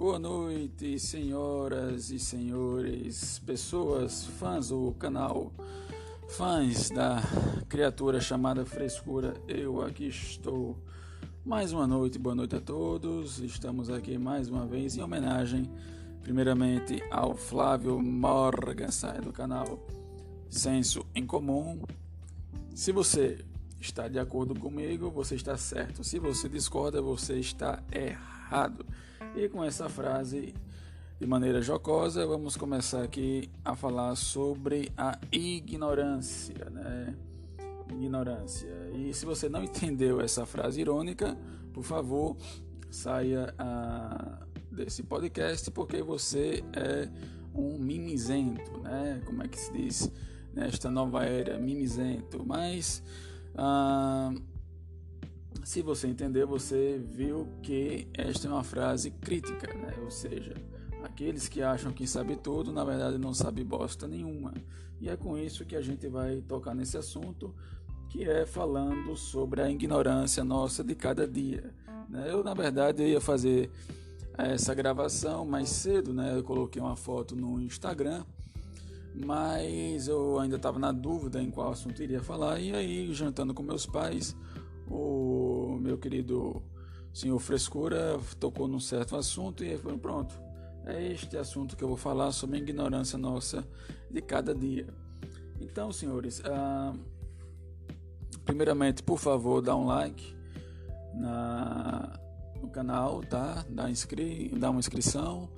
Boa noite, senhoras e senhores, pessoas, fãs do canal, fãs da criatura chamada frescura. Eu aqui estou. Mais uma noite, boa noite a todos. Estamos aqui mais uma vez em homenagem, primeiramente, ao Flávio Morgenstern do canal Senso em Comum. Se você está de acordo comigo, você está certo. Se você discorda, você está errado. E com essa frase, de maneira jocosa, vamos começar aqui a falar sobre a ignorância, né? Ignorância. E se você não entendeu essa frase irônica, por favor, saia desse podcast, porque você é um mimizento, né? Como é que se diz nesta nova era? Mimizento. Mas se você entendeu, você viu que esta é uma frase crítica, né? Ou seja, aqueles que acham que sabe tudo, na verdade não sabe bosta nenhuma. E é com isso que a gente vai tocar nesse assunto, que é falando sobre a ignorância nossa de cada dia, né? Eu, na verdade, ia fazer essa gravação mais cedo, né? Eu coloquei uma foto no Instagram, mas eu ainda estava na dúvida em qual assunto iria falar. E aí, jantando com meus pais, o meu querido senhor Frescura tocou num certo assunto e aí foi pronto. É este assunto que eu vou falar sobre a ignorância nossa de cada dia. Então, senhores, primeiramente, por favor, dá um like no canal, tá? Dá uma inscrição,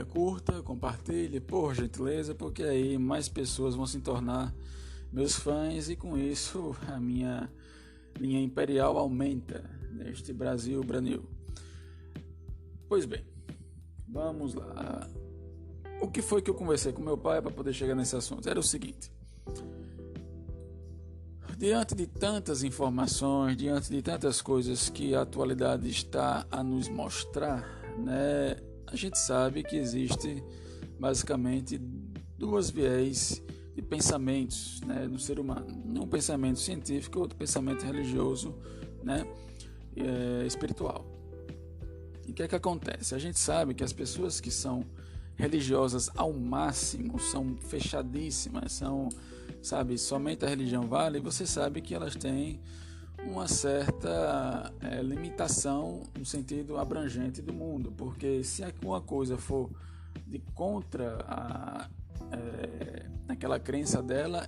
curta, compartilhe, por gentileza, porque aí mais pessoas vão se tornar meus fãs e com isso a minha linha imperial aumenta neste Brasil branil. Pois bem, vamos lá. O que foi que eu conversei com meu pai para poder chegar nesse assunto? Era o seguinte: diante de tantas informações, diante de tantas coisas que a atualidade está a nos mostrar, né, a gente sabe que existe basicamente duas viés de pensamentos, né, no ser humano. Um pensamento científico e outro pensamento religioso, né, espiritual. E o que é que acontece? A gente sabe que as pessoas que são religiosas ao máximo, são fechadíssimas, são, sabe, somente a religião vale, e você sabe que elas têm uma certa limitação no sentido abrangente do mundo, porque se alguma coisa for de contra aquela crença dela,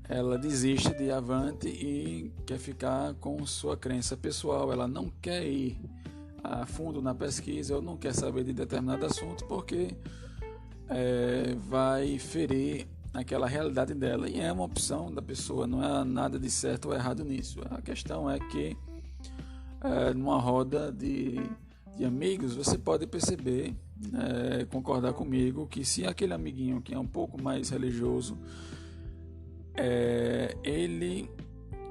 ela desiste de ir avante e quer ficar com sua crença pessoal. Ela não quer ir a fundo na pesquisa ou não quer saber de determinado assunto porque vai ferir aquela realidade dela, e é uma opção da pessoa, não há nada de certo ou errado nisso. A questão é que numa roda de amigos você pode perceber, concordar comigo, que se aquele amiguinho que é um pouco mais religioso, ele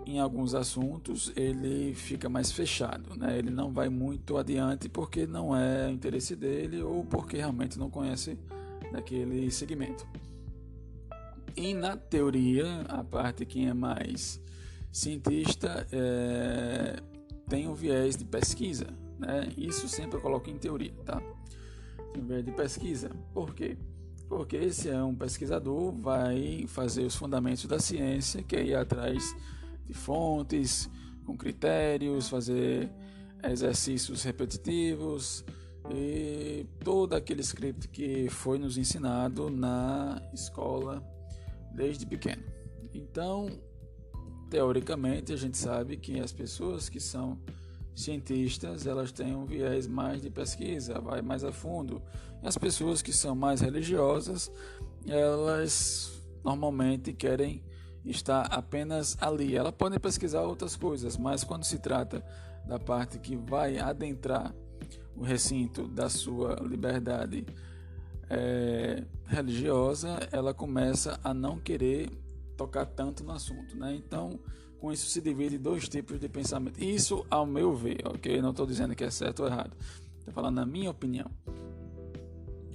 em alguns assuntos ele fica mais fechado, né? Ele não vai muito adiante porque não é interesse dele ou porque realmente não conhece daquele segmento. E na teoria, a parte que é mais cientista tem um viés de pesquisa, né? Isso sempre eu coloco em teoria, tá? Tem um viés de pesquisa. Por quê? Porque esse é um pesquisador, vai fazer os fundamentos da ciência, que é ir atrás de fontes, com critérios, fazer exercícios repetitivos e todo aquele script que foi nos ensinado na escola desde pequeno. Então, teoricamente, a gente sabe que as pessoas que são cientistas, elas têm um viés mais de pesquisa, vai mais a fundo. E as pessoas que são mais religiosas, elas normalmente querem estar apenas ali. Elas podem pesquisar outras coisas, mas quando se trata da parte que vai adentrar o recinto da sua liberdade religiosa, ela começa a não querer tocar tanto no assunto, né? Então, com isso se divide dois tipos de pensamento. Isso, ao meu ver, ok? Não estou dizendo que é certo ou errado. Estou falando na minha opinião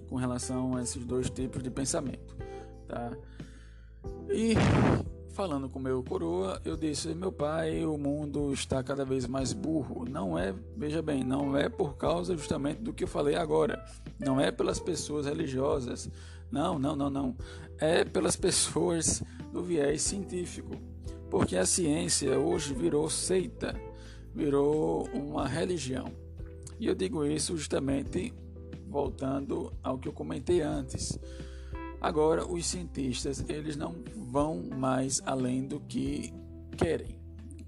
com relação a esses dois tipos de pensamento, tá? E falando com meu coroa, eu disse: meu pai, o mundo está cada vez mais burro. Não é, veja bem, não é por causa justamente do que eu falei agora. Não é pelas pessoas religiosas. Não. É pelas pessoas do viés científico. Porque a ciência hoje virou seita, virou uma religião. E eu digo isso justamente voltando ao que eu comentei antes. Agora, os cientistas, eles não vão mais além do que querem,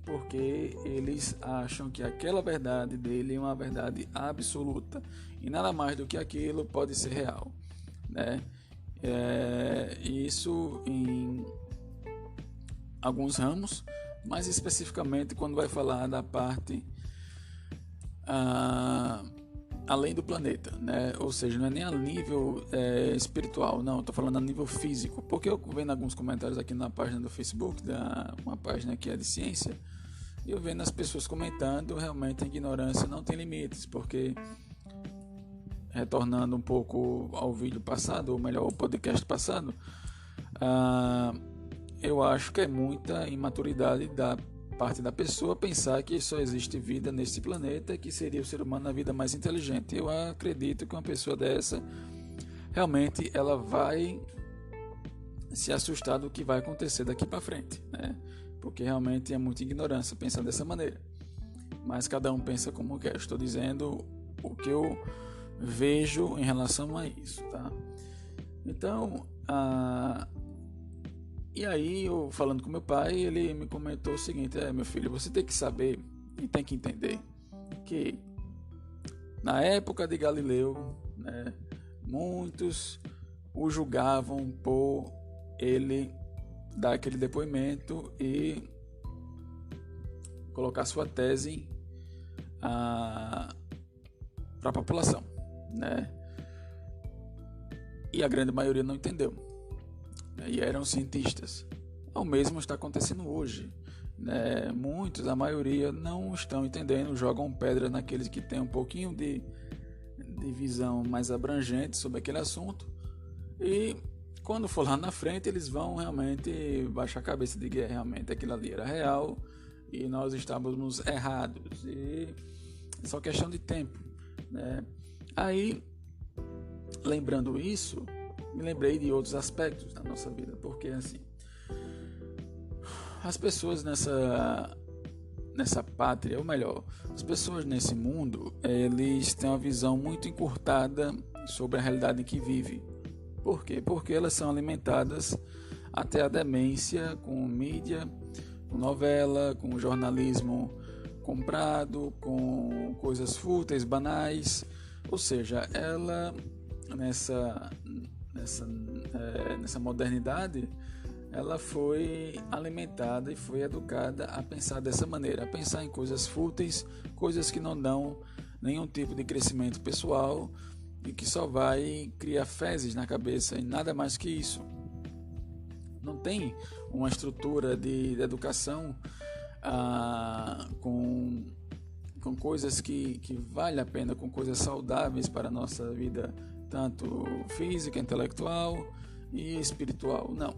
porque eles acham que aquela verdade dele é uma verdade absoluta e nada mais do que aquilo pode ser real, né? Isso em alguns ramos, mais especificamente quando vai falar da parte além do planeta, né? Ou seja, não é nem a nível espiritual, não, estou falando a nível físico, porque eu vendo alguns comentários aqui na página do Facebook, uma página que é de ciência, e eu vendo as pessoas comentando, realmente a ignorância não tem limites, porque, retornando um pouco ao vídeo passado, ou melhor, ao podcast passado, eu acho que é muita imaturidade da parte da pessoa pensar que só existe vida neste planeta, que seria o ser humano a vida mais inteligente. Eu acredito que uma pessoa dessa realmente ela vai se assustar do que vai acontecer daqui para frente, né? Porque realmente é muita ignorância pensar dessa maneira. Mas cada um pensa como quer. Estou dizendo o que eu vejo em relação a isso, tá? Então, e aí, eu falando com meu pai, ele me comentou o seguinte: meu filho, você tem que saber e tem que entender que na época de Galileu, né, muitos o julgavam por ele dar aquele depoimento e colocar sua tese para a população, né? E a grande maioria não entendeu. E eram cientistas. O mesmo está acontecendo hoje, né? Muitos, a maioria, não estão entendendo, jogam pedra naqueles que têm um pouquinho de visão mais abrangente sobre aquele assunto, e quando for lá na frente eles vão realmente baixar a cabeça de que realmente aquilo ali era real e nós estávamos errados, e é só questão de tempo, né? Aí, lembrando isso, me lembrei de outros aspectos da nossa vida, porque assim, as pessoas nessa pátria, ou melhor, as pessoas nesse mundo, eles têm uma visão muito encurtada sobre a realidade em que vivem. Por quê? Porque elas são alimentadas até a demência com mídia, com novela, com jornalismo comprado, com coisas fúteis, banais. Ou seja, ela nessa modernidade, ela foi alimentada e foi educada a pensar dessa maneira, a pensar em coisas fúteis, coisas que não dão nenhum tipo de crescimento pessoal e que só vai criar fezes na cabeça e nada mais que isso. Não tem uma estrutura de educação com coisas que vale a pena, com coisas saudáveis para a nossa vida, tanto física, intelectual e espiritual. Não.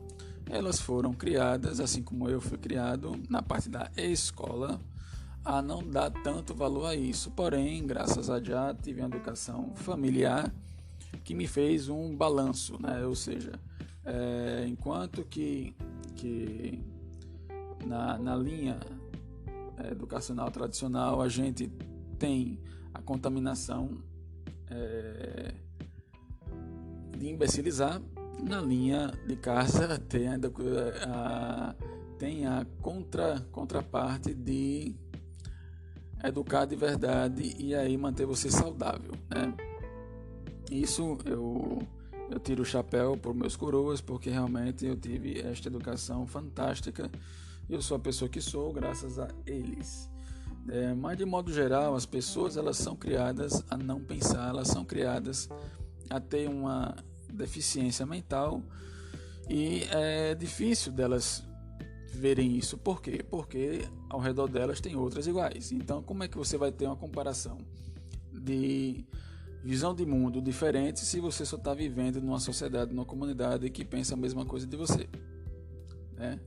Elas foram criadas, assim como eu fui criado, na parte da escola, a não dar tanto valor a isso. Porém, graças a Deus, tive uma educação familiar que me fez um balanço, né? Ou seja, enquanto que na linha educacional tradicional a gente tem a contaminação de imbecilizar, na linha de casa tem a contraparte de educar de verdade e aí manter você saudável, né? Isso eu tiro o chapéu por meus coroas, porque realmente eu tive esta educação fantástica. Eu sou a pessoa que sou graças a eles. Mas de modo geral, as pessoas elas são criadas a não pensar, elas são criadas a ter uma deficiência mental e é difícil delas verem isso. Por quê? Porque ao redor delas tem outras iguais. Então, como é que você vai ter uma comparação de visão de mundo diferente se você só está vivendo numa sociedade, numa comunidade que pensa a mesma coisa de você, né?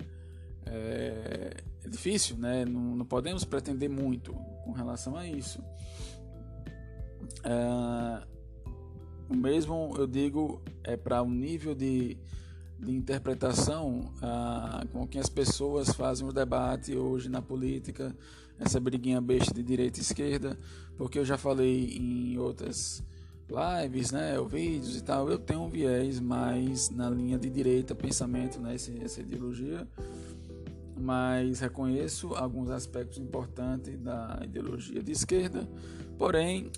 é difícil, né? Não podemos pretender muito com relação a isso. O mesmo eu digo para um nível de interpretação com que as pessoas fazem o debate hoje na política, essa briguinha besta de direita e esquerda, porque eu já falei em outras lives, né, ou vídeos e tal, eu tenho um viés mais na linha de direita, pensamento, né, essa ideologia, mas reconheço alguns aspectos importantes da ideologia de esquerda, porém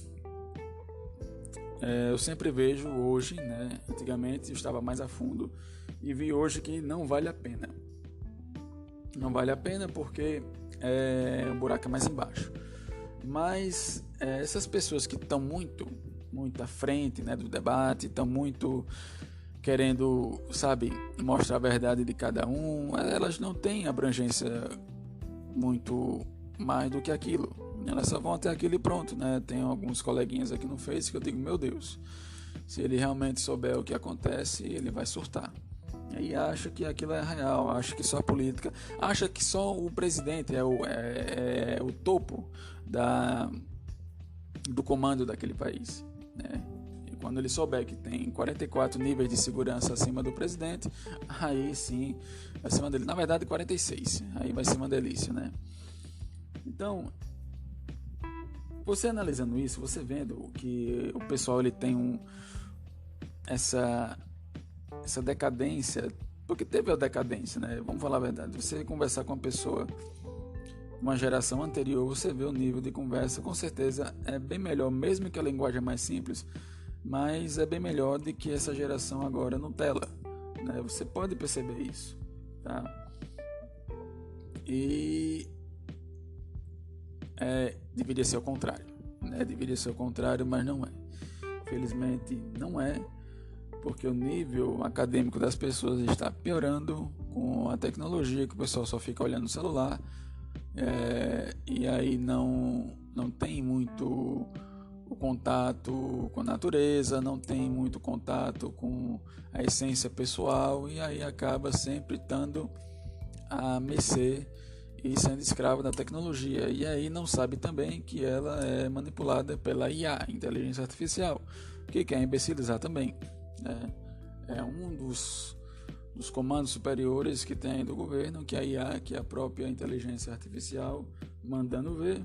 eu sempre vejo hoje, né, antigamente eu estava mais a fundo e vi hoje que não vale a pena. Não vale a pena porque o buraco é mais embaixo. Mas essas pessoas que estão muito à frente, né, do debate, estão muito querendo, sabe, mostrar a verdade de cada um, elas não têm abrangência muito mais do que aquilo. Elas só vão até aquilo e pronto, né? Tem alguns coleguinhas aqui no Face que eu digo, meu Deus, se ele realmente souber o que acontece, ele vai surtar. E acha que aquilo é real, acha que só a política, acha que só o presidente é o topo do comando daquele país, né? E quando ele souber que tem 44 níveis de segurança acima do presidente, aí sim vai ser uma delícia. Na verdade 46, aí vai ser uma delícia, né? Então, você analisando isso, você vendo que o pessoal ele tem essa decadência, porque teve a decadência, né? Vamos falar a verdade. Você conversar com uma pessoa, uma geração anterior, você vê o nível de conversa, com certeza é bem melhor, mesmo que a linguagem é mais simples, mas é bem melhor do que essa geração agora Nutella, né? Você pode perceber isso, tá? E deveria ser o contrário, né? Deveria ser o contrário, mas não é. Infelizmente não é, porque o nível acadêmico das pessoas está piorando com a tecnologia, que o pessoal só fica olhando o celular, e aí não tem muito o contato com a natureza, não tem muito contato com a essência pessoal, e aí acaba sempre estando a mercê e sendo escravo da tecnologia, e aí não sabe também que ela é manipulada pela IA, inteligência artificial, que quer imbecilizar também. É um dos comandos superiores que tem do governo, que é a IA, que é a própria inteligência artificial, mandando ver,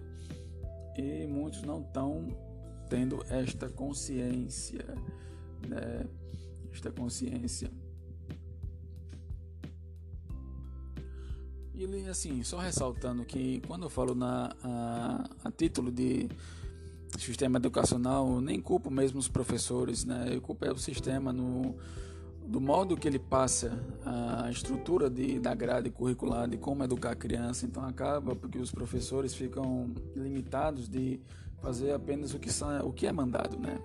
e muitos não estão tendo esta consciência, né? Esta consciência. E assim, só ressaltando que quando eu falo a título de sistema educacional, eu nem culpo mesmo os professores, né? Eu culpo o sistema do modo que ele passa a estrutura da grade curricular de como educar a criança. Então acaba porque os professores ficam limitados de fazer apenas o que é mandado, né?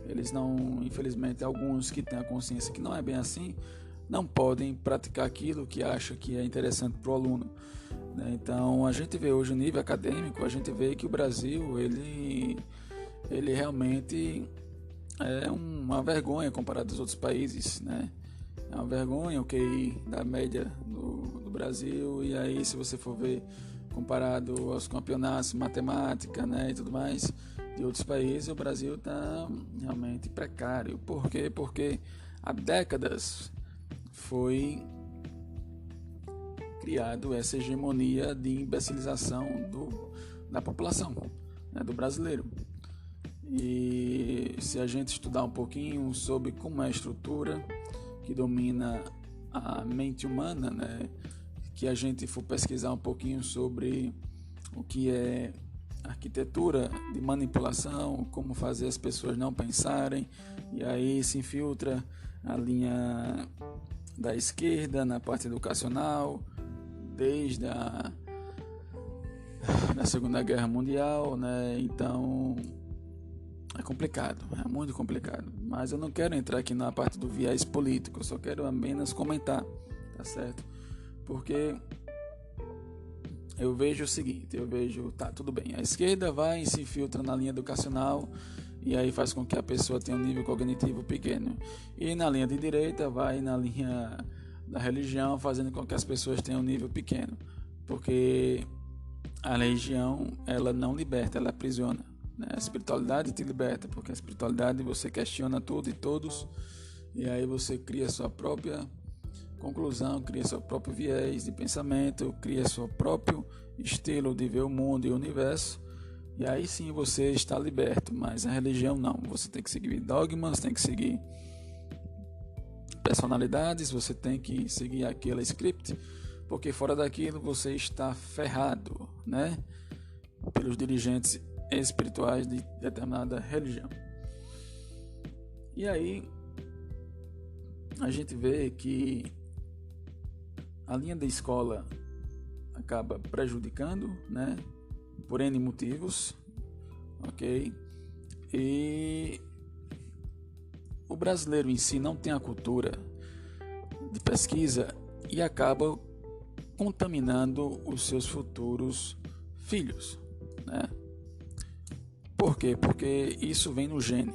Eles não, infelizmente, alguns que têm a consciência que não é bem assim, não podem praticar aquilo que acha que é interessante para o aluno, né? Então a gente vê hoje o nível acadêmico, a gente vê que o Brasil ele realmente é uma vergonha comparado aos outros países, né? É uma vergonha o QI da média do Brasil, e aí se você for ver comparado aos campeonatos matemática, né, e tudo mais de outros países, o Brasil está realmente precário. Por quê? Porque há décadas foi criado essa hegemonia de imbecilização da população, né, do brasileiro. E se a gente estudar um pouquinho sobre como é a estrutura que domina a mente humana, né, que a gente for pesquisar um pouquinho sobre o que é arquitetura de manipulação, como fazer as pessoas não pensarem, e aí se infiltra a linha da esquerda na parte educacional, desde a Segunda Guerra Mundial, né? Então é complicado, é muito complicado, mas eu não quero entrar aqui na parte do viés político, eu só quero apenas comentar, tá certo? Porque eu vejo o seguinte, tá, tudo bem, a esquerda vai e se infiltra na linha educacional e aí faz com que a pessoa tenha um nível cognitivo pequeno, e na linha de direita vai na linha da religião, fazendo com que as pessoas tenham um nível pequeno, porque a religião, ela não liberta, ela aprisiona, né? A espiritualidade te liberta, porque a espiritualidade você questiona tudo e todos, e aí você cria sua própria conclusão, cria seu próprio viés de pensamento, cria seu próprio estilo de ver o mundo e o universo, e aí sim você está liberto. Mas a religião não, você tem que seguir dogmas, tem que seguir personalidades, você tem que seguir aquele script, porque fora daquilo você está ferrado, né? Pelos dirigentes espirituais de determinada religião. E aí a gente vê que a linha da escola acaba prejudicando, né? Por N motivos, ok? E o brasileiro em si não tem a cultura de pesquisa e acaba contaminando os seus futuros filhos, né? Por quê? Porque isso vem no gene.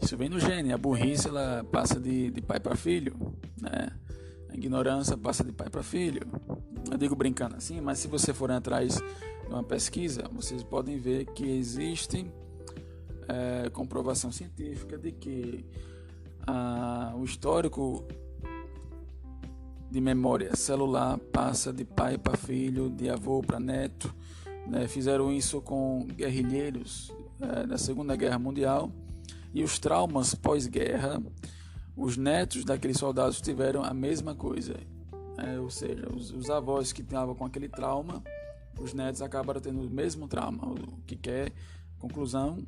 Isso vem no gene. A burrice, ela passa de pai para filho, né? A ignorância passa de pai para filho. Eu digo brincando assim, mas se você for atrás de uma pesquisa, vocês podem ver que existe comprovação científica de que o histórico de memória celular passa de pai para filho, de avô para neto, né? Fizeram isso com guerrilheiros da Segunda Guerra Mundial, e os traumas pós-guerra, os netos daqueles soldados tiveram a mesma coisa, ou seja, os avós que estavam com aquele trauma, os netos acabaram tendo o mesmo trauma, o que quer conclusão,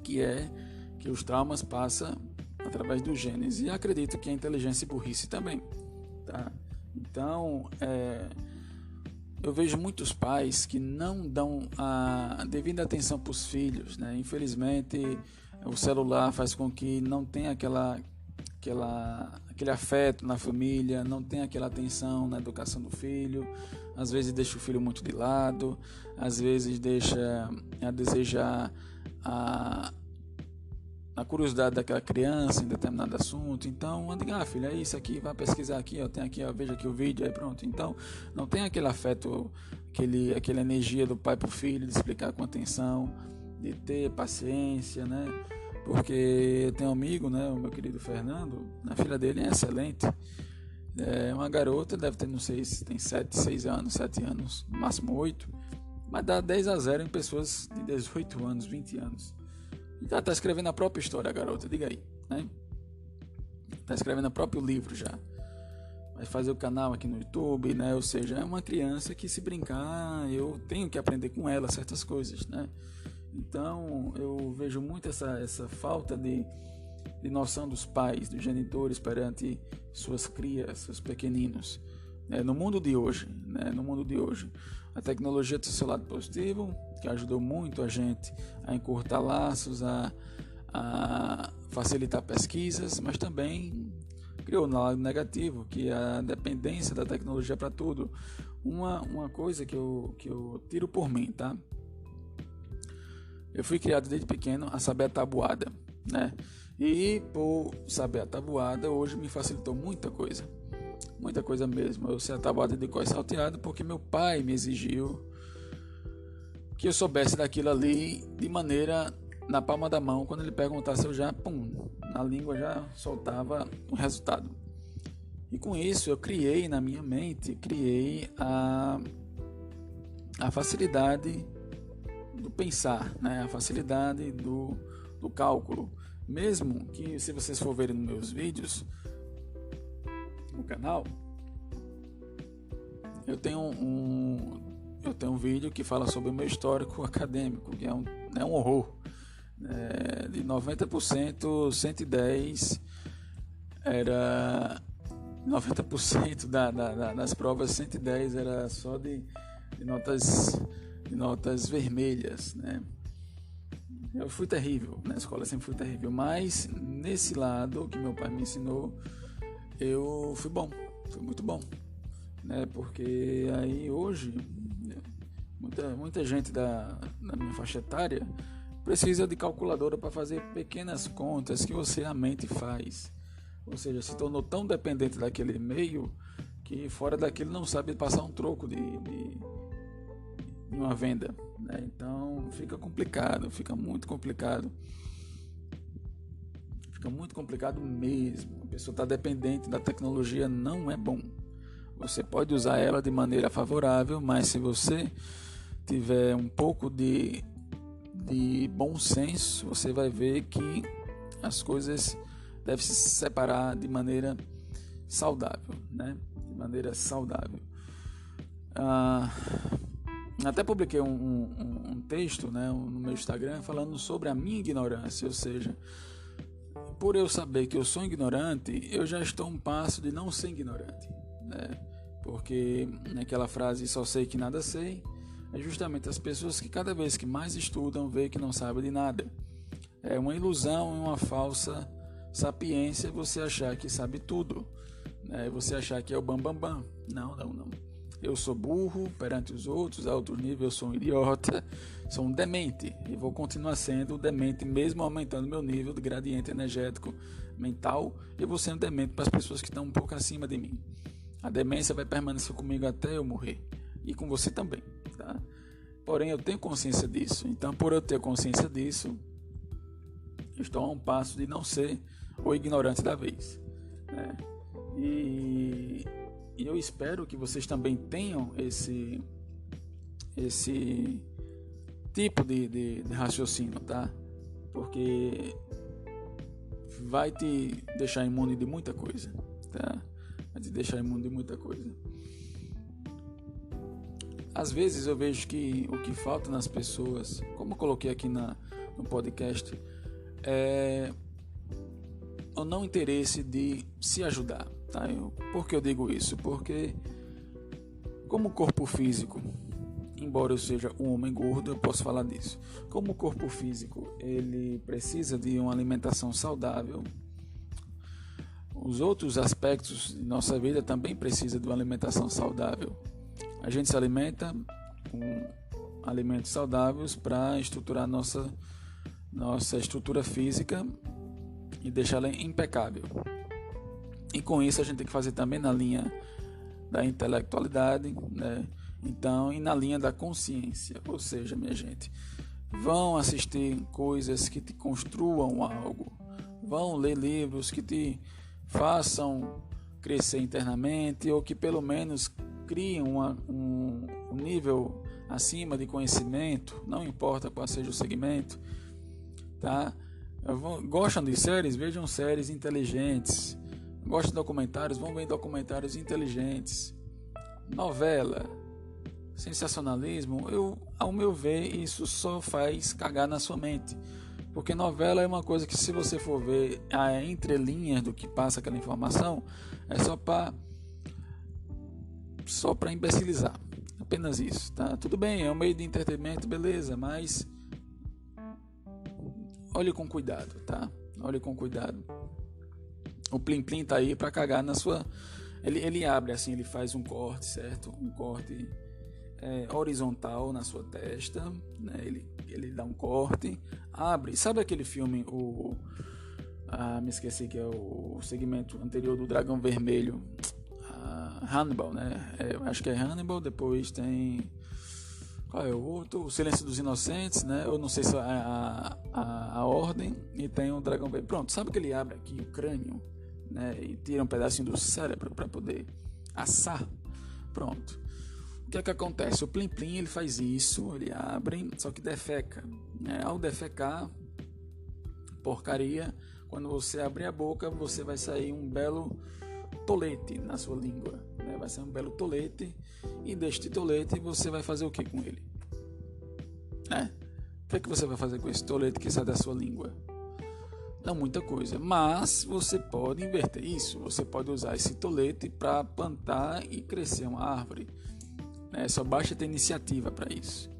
que é que os traumas passam através dos genes, e acredito que a inteligência e burrice também, tá? Então, eu vejo muitos pais que não dão a devida atenção para os filhos, né? Infelizmente, o celular faz com que não tenha aquele afeto na família, não tenha aquela atenção na educação do filho. Às vezes deixa o filho muito de lado, às vezes deixa a desejar a curiosidade daquela criança em determinado assunto. Então, diga, filho, é isso aqui, vai pesquisar aqui, ó, tem aqui, ó, veja aqui o vídeo, aí pronto. Então, não tem aquele afeto, aquela energia do pai para o filho, de explicar com atenção, de ter paciência, né? Porque eu tenho um amigo, né, o meu querido Fernando, a filha dele é excelente. É uma garota, deve ter, não sei se tem 7 anos, no máximo 8, mas dá 10-0 em pessoas de 18 anos, 20 anos. Já está escrevendo a própria história, a garota, diga aí, né? Está escrevendo o próprio livro já. Vai fazer o canal aqui no YouTube, né? Ou seja, é uma criança que, se brincar, eu tenho que aprender com ela certas coisas, né? Então, eu vejo muito essa falta de noção dos pais, dos genitores perante suas crias, seus pequeninos. No mundo de hoje, né? No mundo de hoje, a tecnologia tem seu lado positivo, que ajudou muito a gente a encurtar laços, a facilitar pesquisas, mas também criou um lado negativo, que é a dependência da tecnologia para tudo. Uma coisa que eu tiro por mim, tá? Eu fui criado desde pequeno a saber a tabuada, né? E por saber a tabuada, hoje me facilitou muita coisa mesmo. Eu sei a tabuada de cor e salteado porque meu pai me exigiu que eu soubesse daquilo ali de maneira na palma da mão. Quando ele perguntasse, eu já, na língua já soltava o resultado. E com isso eu criei na minha mente, a facilidade do pensar, né? A facilidade do cálculo. Mesmo que, se vocês for verem nos meus vídeos no canal, eu tenho um vídeo que fala sobre o meu histórico acadêmico, que é um horror. De 90%, 110 era 90% das provas, 110 era só de notas vermelhas, né? Eu fui terrível, na escola sempre fui terrível, mas nesse lado que meu pai me ensinou, eu fui muito bom, né? Porque aí hoje muita gente da minha faixa etária precisa de calculadora para fazer pequenas contas que você a mente faz, Ou seja, se tornou tão dependente daquele meio que fora daquilo não sabe passar um troco de uma venda, né? Então fica complicado, fica muito complicado mesmo. A pessoa está dependente da tecnologia, não é bom. Você pode usar ela de maneira favorável, mas se você tiver um pouco de bom senso, você vai ver que as coisas devem se separar de maneira saudável, né? De maneira saudável. Até publiquei um texto, né, no meu Instagram falando sobre a minha ignorância, ou seja, por eu saber que eu sou ignorante, eu já estou um passo de não ser ignorante, né? Porque naquela frase só sei que nada sei, é justamente as pessoas que cada vez que mais estudam veem que não sabem de nada. É uma ilusão, uma falsa sapiência você achar que sabe tudo, né? Você achar que é o bambambam. Não. Eu sou burro perante os outros, a outro nível eu sou um idiota, sou um demente e vou continuar sendo um demente mesmo aumentando meu nível de gradiente energético mental. Eu vou sendo demente para as pessoas que estão um pouco acima de mim. A demência vai permanecer comigo até eu morrer e com você também, tá? Porém eu tenho consciência disso, então por eu ter consciência disso, eu estou a um passo de não ser o ignorante da vez, né? E eu espero que vocês também tenham esse tipo de raciocínio, tá? Porque vai te deixar imune de muita coisa, tá? Vai te deixar imune de muita coisa. Às vezes eu vejo que o que falta nas pessoas, como eu coloquei aqui no podcast, é o não interesse de se ajudar, tá? Por que eu digo isso? Porque como corpo físico, embora eu seja um homem gordo, eu posso falar disso. Como o corpo físico ele precisa de uma alimentação saudável, os outros aspectos de nossa vida também precisam de uma alimentação saudável. A gente se alimenta com alimentos saudáveis para estruturar nossa estrutura física e deixá-la impecável. E com isso a gente tem que fazer também na linha da intelectualidade, né? Então, e na linha da consciência. Ou seja, minha gente, vão assistir coisas que te construam algo, vão ler livros que te façam crescer internamente ou que pelo menos criem um nível acima de conhecimento, não importa qual seja o segmento, tá? Gostam de séries? Vejam séries inteligentes. Gostam de documentários? Vão ver documentários inteligentes. Novela, sensacionalismo, ao meu ver, isso só faz cagar na sua mente. Porque novela é uma coisa que, se você for ver a entrelinhas do que passa aquela informação, é só para imbecilizar. Apenas isso, tá? Tudo bem, é um meio de entretenimento, beleza, mas olhe com cuidado, tá? Olhe com cuidado. O Plim Plim tá aí para cagar na sua... Ele abre assim, ele faz um corte, certo? Um corte horizontal na sua testa, né? Ele dá um corte, abre. Sabe aquele filme, me esqueci que é o segmento anterior do Dragão Vermelho, Hannibal, né? Acho que é Hannibal, depois tem... Qual é o outro? O Silêncio dos Inocentes, né? Eu não sei se é a Ordem, e tem o Dragão Vermelho. Pronto, sabe que ele abre aqui o crânio, né? E tira um pedacinho do cérebro para poder assar? Pronto. O que é que acontece? O Plim Plim, ele faz isso, ele abre, só que defeca, né? Ao defecar, porcaria, quando você abrir a boca, você vai sair um belo tolete na sua língua, né? Vai ser um belo tolete, e deste tolete você vai fazer o que com ele? O que você vai fazer com esse tolete que sai da sua língua? Não muita coisa, mas você pode inverter isso. Você pode usar esse tolete para plantar e crescer uma árvore, né? Só basta ter iniciativa para isso,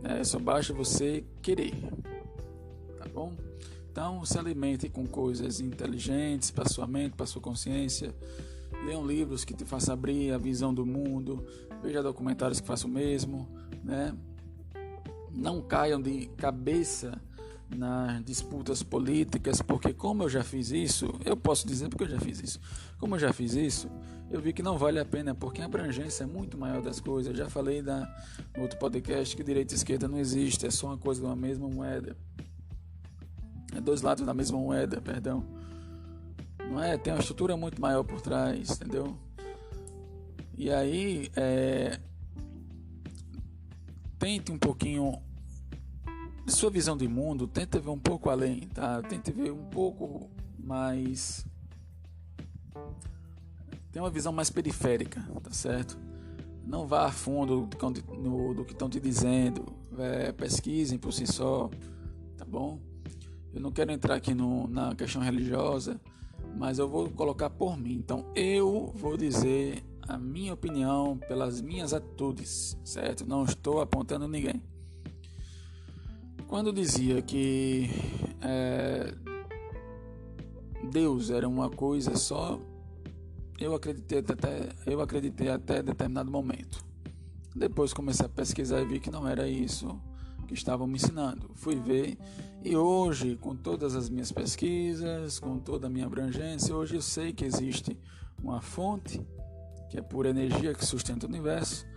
né? Só basta você querer, tá bom? Então, se alimente com coisas inteligentes para sua mente, para sua consciência. Leiam livros que te façam abrir a visão do mundo. Veja documentários que façam o mesmo, né? Não caiam de cabeça nas disputas políticas, porque como eu já fiz isso, eu posso dizer porque eu já fiz isso. Como eu já fiz isso, eu vi que não vale a pena, porque a abrangência é muito maior das coisas. Eu já falei no outro podcast que direita e esquerda não existe, é só uma coisa de uma mesma moeda. É dois lados da mesma moeda, perdão. Não é? Tem uma estrutura muito maior por trás, entendeu? E aí, tente um pouquinho de sua visão de mundo, tenta ver um pouco além, tá? Tente ver um pouco mais, tem uma visão mais periférica, tá certo? Não vá a fundo do que estão te dizendo, pesquisem por si só, tá bom? Eu não quero entrar aqui na questão religiosa, mas eu vou colocar por mim. Então eu vou dizer a minha opinião pelas minhas atitudes, certo? Não estou apontando ninguém. Quando dizia que Deus era uma coisa só, eu acreditei até determinado momento. Depois comecei a pesquisar e vi que não era isso que estavam me ensinando. Fui ver e hoje, com todas as minhas pesquisas, com toda a minha abrangência, hoje eu sei que existe uma fonte, que é pura energia que sustenta o universo,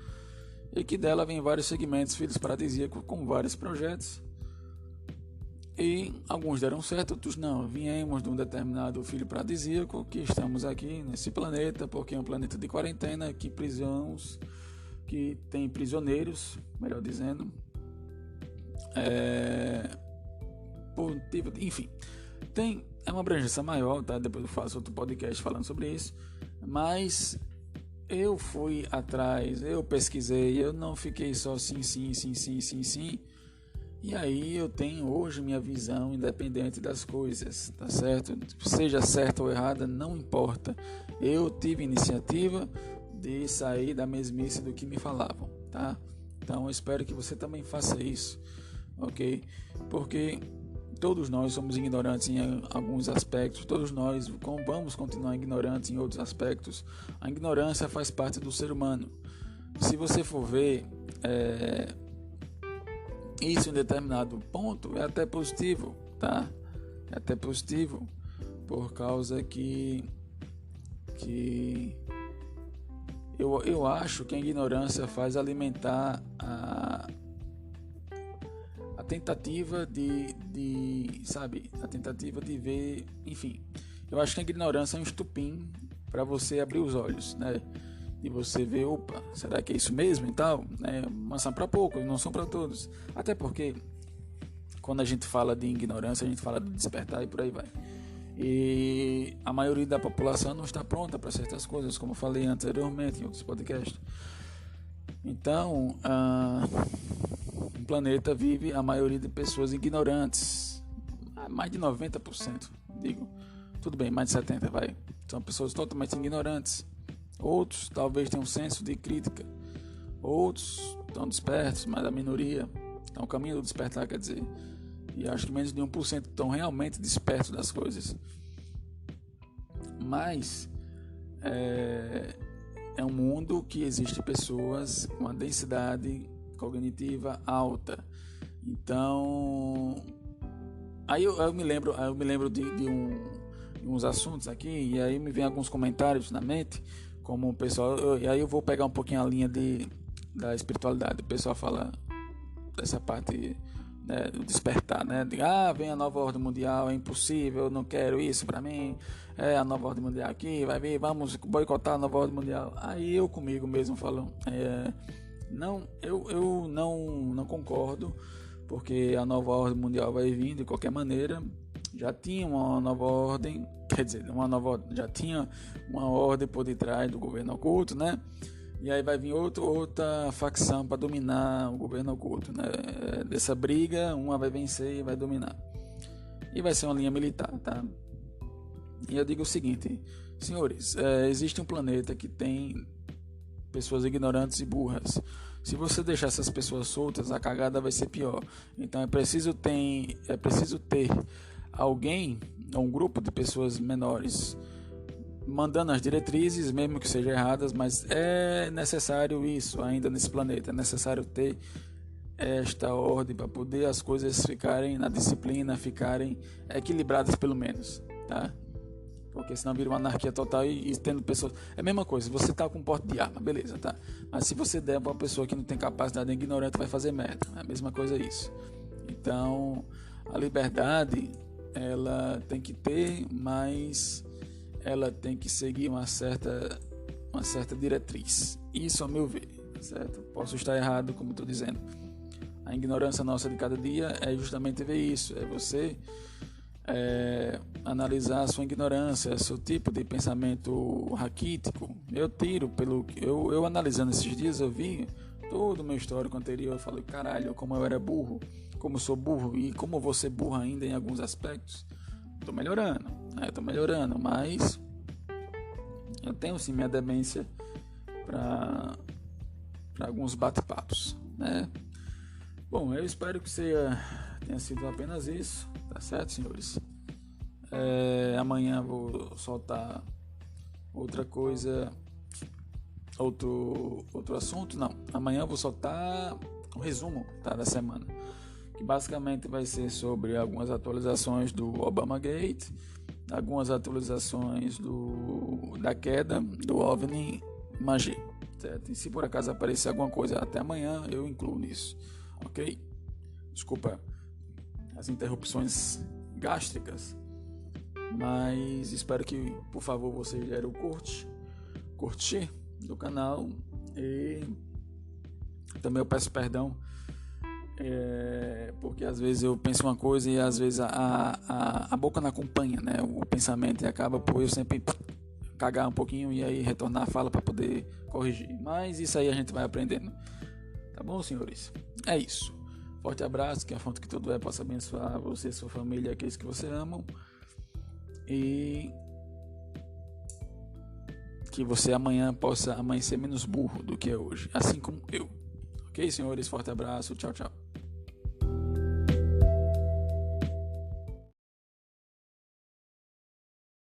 e que dela vem vários segmentos, filhos paradisíacos, com vários projetos. E alguns deram certo, outros não. Viemos de um determinado filho paradisíaco, que estamos aqui nesse planeta, porque é um planeta de quarentena, que tem prisioneiros, melhor dizendo, enfim, é uma abrangência maior, tá? Depois eu faço outro podcast falando sobre isso, mas eu fui atrás, eu pesquisei, eu não fiquei só sim, e aí eu tenho hoje minha visão independente das coisas, tá certo? Seja certa ou errada, não importa, eu tive iniciativa de sair da mesmice do que me falavam, tá? Então eu espero que você também faça isso, ok? Porque todos nós somos ignorantes em alguns aspectos, todos nós vamos continuar ignorantes em outros aspectos. A ignorância faz parte do ser humano. Se você for ver isso em determinado ponto, é até positivo, tá? É até positivo, por causa que eu acho que a ignorância faz alimentar a tentativa a tentativa de ver, enfim, eu acho que a ignorância é um estupim para você abrir os olhos, né? E você ver, opa, será que é isso mesmo e tal, né? Mas são para poucos, não são para todos. Até porque quando a gente fala de ignorância, a gente fala de despertar e por aí vai. E a maioria da população não está pronta para certas coisas, como eu falei anteriormente em outros podcasts. Então, o planeta vive a maioria de pessoas ignorantes, mais de 90%, digo, tudo bem, mais de 70%, vai. São pessoas totalmente ignorantes. Outros talvez tenham um senso de crítica, outros estão despertos, mas a minoria está no caminho do despertar, quer dizer, e acho que menos de 1% estão realmente despertos das coisas. Mas é um mundo que existe pessoas com uma densidade cognitiva alta. Então, aí eu me lembro de uns assuntos aqui, e aí me vem alguns comentários na mente, como o pessoal, e aí eu vou pegar um pouquinho a linha da espiritualidade. O pessoal fala dessa parte, né, do despertar, né? Vem a nova ordem mundial, é impossível, eu não quero isso pra mim, a nova ordem mundial aqui, vai vir, vamos boicotar a nova ordem mundial. Aí eu comigo mesmo falo, eu não concordo, porque a nova ordem mundial vai vir de qualquer maneira. Já tinha uma nova ordem, já tinha uma ordem por detrás do governo oculto, né? E aí vai vir outra facção para dominar o governo oculto, né? Dessa briga, uma vai vencer e vai dominar. E vai ser uma linha militar, tá? E eu digo o seguinte, senhores, existe um planeta que tem pessoas ignorantes e burras. Se você deixar essas pessoas soltas, a cagada vai ser pior. Então é preciso ter alguém, um grupo de pessoas menores, mandando as diretrizes, mesmo que sejam erradas, mas é necessário isso ainda nesse planeta. É necessário ter esta ordem, para poder as coisas ficarem na disciplina, ficarem equilibradas pelo menos, tá? Porque senão vira uma anarquia total e tendo pessoas... É a mesma coisa, você tá com porte de arma, beleza, tá? Mas se você der para uma pessoa que não tem capacidade, é ignorante, vai fazer merda. É a mesma coisa isso. Então, a liberdade, ela tem que ter, mas ela tem que seguir uma certa diretriz. Isso, ao meu ver, certo? Posso estar errado, como estou dizendo. A ignorância nossa de cada dia é justamente ver isso, é você analisar a sua ignorância, seu tipo de pensamento raquítico. Eu tiro pelo que eu analisando esses dias, eu vi todo o meu histórico anterior, eu falei, caralho, como eu era burro, como eu sou burro e como eu vou ser burro ainda em alguns aspectos. Tô melhorando, mas eu tenho sim minha demência para alguns bate-papos, né? Bom, eu espero que tenha sido apenas isso, tá certo, senhores? Amanhã vou soltar outra coisa, outro assunto. Não, amanhã eu vou soltar um resumo, tá, da semana, que basicamente vai ser sobre algumas atualizações do Obamagate, algumas atualizações da queda do OVNI Magé, certo? E se por acaso aparecer alguma coisa até amanhã, eu incluo nisso, ok? Desculpa as interrupções gástricas, mas espero que, por favor, vocês deram curtir do canal, e também eu peço perdão, porque às vezes eu penso uma coisa e às vezes a boca não acompanha, né, o pensamento, e acaba por eu sempre cagar um pouquinho e aí retornar a fala para poder corrigir, mas isso aí a gente vai aprendendo, tá bom, senhores? É isso. Forte abraço, que a fonte que tudo possa abençoar você, sua família, aqueles que você amam, e que você amanhã possa amanhecer menos burro do que é hoje, assim como eu. Ok, senhores? Forte abraço, tchau, tchau.